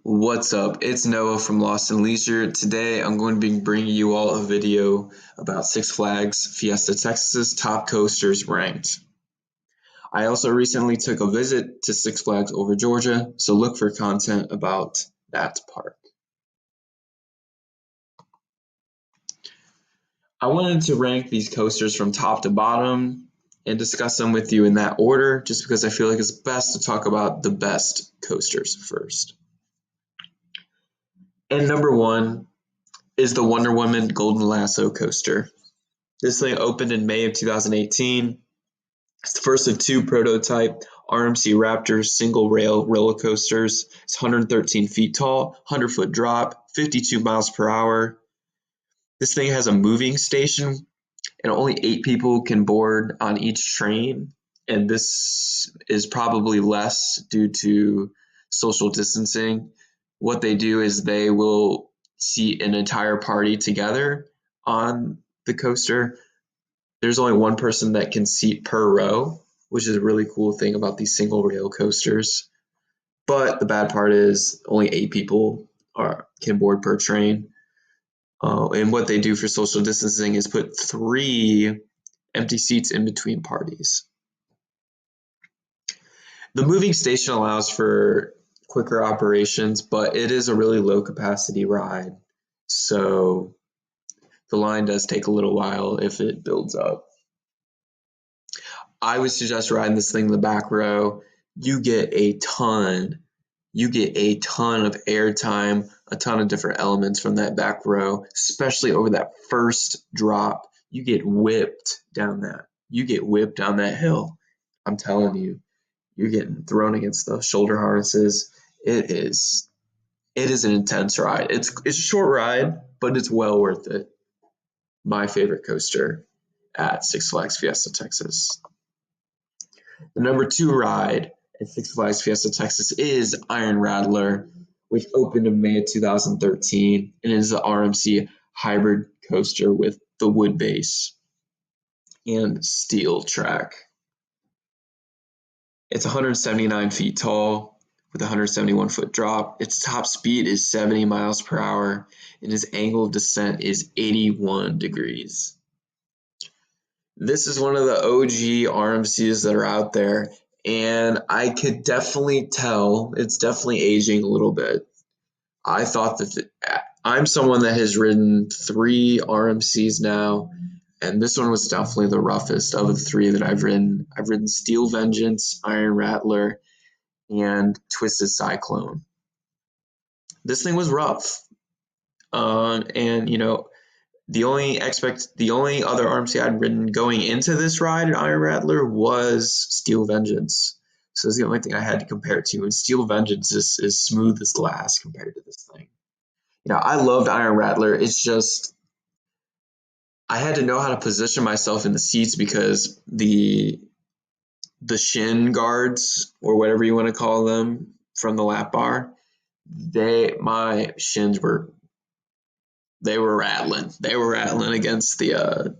What's up? It's Noah from Lost in Leisure. Today I'm going to be bringing you all a video about Six Flags Fiesta Texas top coasters ranked. I also recently took a visit to Six Flags over Georgia, so look for content about that park. I wanted to rank these coasters from top to bottom and discuss them with you in that order, just because I feel like it's best to talk about the best coasters first. And number one is the Wonder Woman Golden Lasso coaster. This thing opened in May of 2018. It's the first of two prototype RMC Raptor single rail roller coasters. It's 113 feet tall, 100-foot drop, 52 miles per hour. This thing has a moving station, and only 8 people can board on each train. And this is probably less due to social distancing. What they do is they will seat an entire party together on the coaster. There's only one person that can seat per row, which is a really cool thing about these single rail coasters. But the bad part is only 8 people can board per train. And what they do for social distancing is put 3 empty seats in between parties. The moving station allows for quicker operations, but it is a really low capacity ride. So the line does take a little while if it builds up. I would suggest riding this thing in the back row. You get a ton of airtime, a ton of different elements from that back row, especially over that first drop. You get whipped down that hill. I'm telling you, you're getting thrown against the shoulder harnesses. It is an intense ride. It's a short ride, but it's well worth it. My favorite coaster at Six Flags Fiesta Texas. The number 2 ride at Six Flags Fiesta Texas is Iron Rattler, which opened in May of 2013 and is the RMC hybrid coaster with the wood base and steel track. It's 179 feet tall with a 171-foot drop. Its top speed is 70 miles per hour, and its angle of descent is 81 degrees. This is one of the OG RMCs that are out there, and I could definitely tell it's definitely aging a little bit. I thought that I'm someone that has ridden 3 RMCs now, and this one was definitely the roughest of the 3 that I've ridden. I've ridden Steel Vengeance, Iron Rattler, and Twisted Cyclone. This thing was rough, and the only other RMC I'd ridden going into this ride at Iron Rattler was Steel Vengeance. So it's the only thing I had to compare it to. And Steel Vengeance is smooth as glass compared to this thing. I loved Iron Rattler. It's just I had to know how to position myself in the seats because the shin guards, or whatever you want to call them, from the lap bar, my shins were rattling. They were rattling against the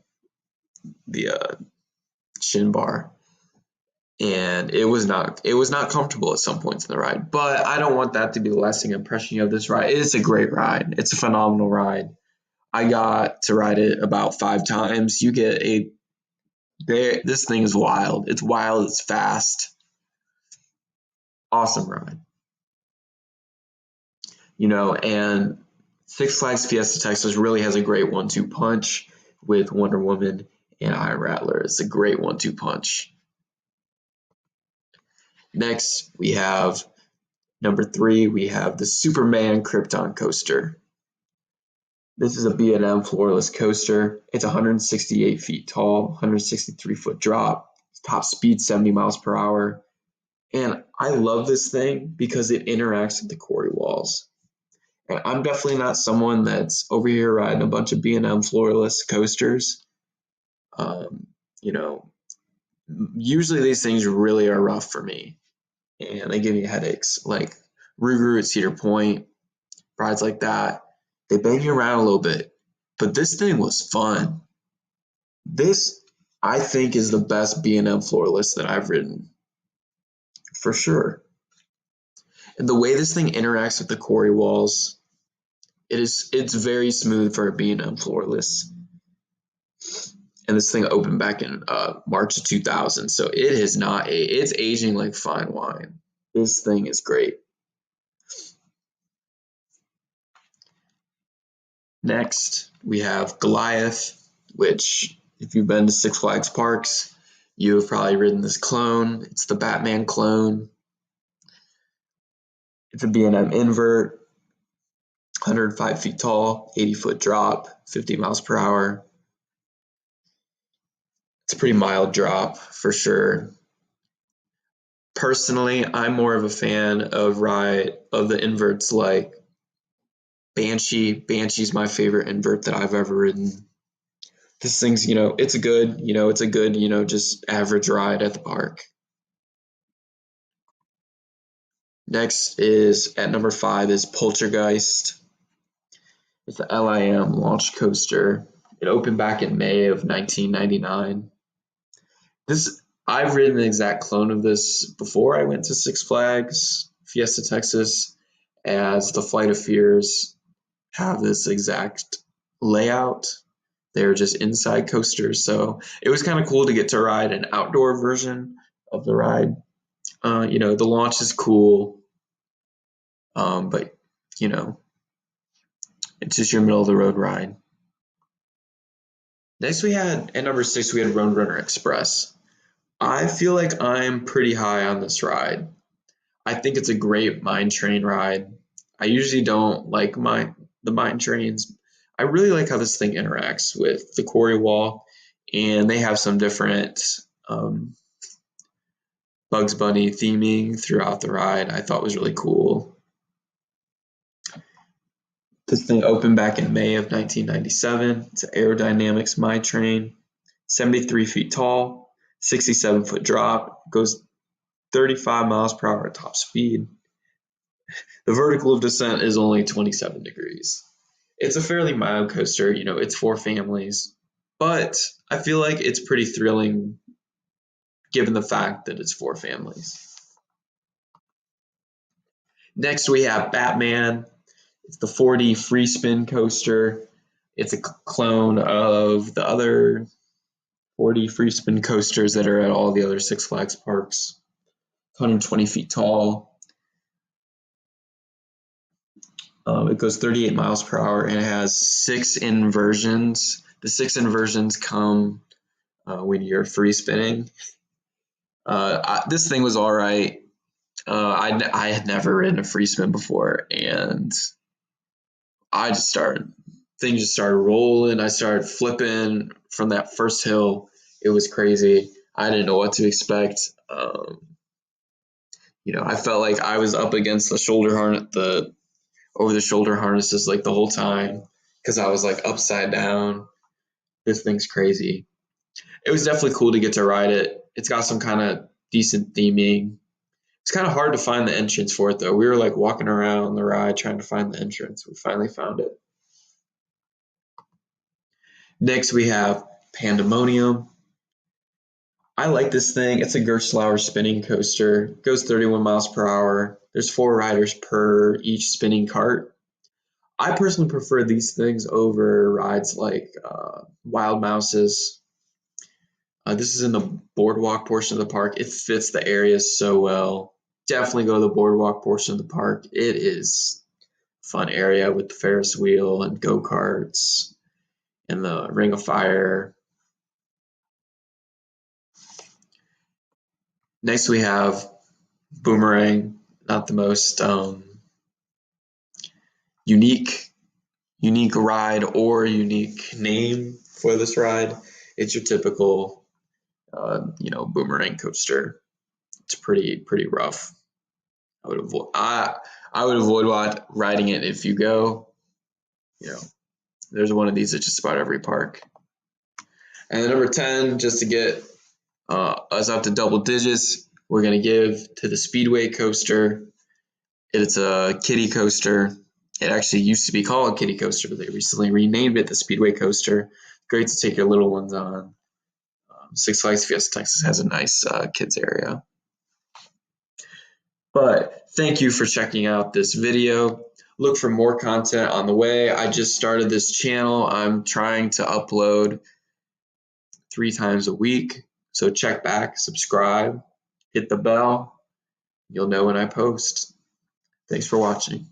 shin bar, and it was not comfortable at some points in the ride. But I don't want that to be the lasting impression you have of this ride. It's a great ride. It's a phenomenal ride. I got to ride it about 5 times. This thing is wild. It's wild. It's fast. Awesome ride. And Six Flags Fiesta Texas really has a great 1-2 punch with Wonder Woman and Iron Rattler. It's a great 1-2 punch. Next, we have number 3. We have the Superman Krypton coaster. This is a B&M floorless coaster. It's 168 feet tall, 163-foot drop. Top speed 70 miles per hour. And I love this thing because it interacts with the quarry walls. And I'm definitely not someone that's over here riding a bunch of B&M floorless coasters. Usually these things really are rough for me, and they give me headaches. Like Rougarou at Cedar Point, rides like that, they bang you around a little bit. But this thing was fun. This, I think, is the best B&M floorless that I've ridden, for sure. And the way this thing interacts with the quarry walls, it's very smooth for being unfloorless. And this thing opened back in March of 2000, so it is not it's aging like fine wine. This thing is great. Next, we have Goliath, which, if you've been to Six Flags parks, you have probably ridden this clone. It's the Batman clone. It's a B&M invert, 105 feet tall, 80-foot drop, 50 miles per hour. It's a pretty mild drop for sure. Personally, I'm more of a fan of the inverts like Banshee. Banshee's my favorite invert that I've ever ridden. This thing's, it's a good, just average ride at the park. Next is at number 5 is Poltergeist. It's a LIM launch coaster. It opened back in May of 1999. I've ridden an exact clone of this before I went to Six Flags Fiesta Texas, as the Flight of Fears have this exact layout. They're just inside coasters, so it was kind of cool to get to ride an outdoor version of the ride. The launch is cool, but it's just your middle of the road ride. Next, at number 6, we had Roadrunner Express. I feel like I'm pretty high on this ride. I think it's a great mine train ride. I usually don't like the mine trains. I really like how this thing interacts with the quarry wall, and they have some different Bugs Bunny theming throughout the ride. I thought was really cool. This thing opened back in May of 1997. It's an aerodynamics mine train, 73 feet tall, 67-foot drop, goes 35 miles per hour at top speed. The vertical of descent is only 27 degrees. It's a fairly mild coaster, it's for families, but I feel like it's pretty thrilling given the fact that it's for families. Next, we have Batman. It's the 4D free spin coaster. It's a clone of the other 4D free spin coasters that are at all the other Six Flags parks. 120 feet tall. It goes 38 miles per hour, and it has 6 inversions. The 6 inversions come when you're free spinning. This thing was all right. I had never ridden a free spin before, and things just started rolling. I started flipping from that first hill. It was crazy. I didn't know what to expect. I felt like I was up against the over-the-shoulder harnesses like the whole time, because I was like upside down. This thing's crazy. It was definitely cool to get to ride it. It's got some kind of decent theming. It's kind of hard to find the entrance for it, though. We were like walking around the ride trying to find the entrance. We finally found it. Next, we have Pandemonium. I like this thing. It's a Gerstlauer spinning coaster. It goes 31 miles per hour. There's 4 riders per each spinning cart. I personally prefer these things over rides like Wild Mouses. This is in the boardwalk portion of the park. It fits the area so well. Definitely go to the boardwalk portion of the park. It is a fun area with the Ferris wheel and go-karts and the Ring of Fire. Next, we have Boomerang. Not the most unique ride or unique name for this ride. It's your typical, Boomerang coaster. It's pretty rough. I would avoid riding it if you go. There's one of these at just about every park. And then number 10, just to get us up to double digits, we're going to give to the Speedway Coaster. It's a kiddie coaster. It actually used to be called a kiddie coaster, but they recently renamed it the Speedway Coaster. Great to take your little ones on. Six Flags Fiesta Texas has a nice kids area. But thank you for checking out this video. Look for more content on the way. I just started this channel. I'm trying to upload 3 times a week. So check back, subscribe, hit the bell. You'll know when I post. Thanks for watching.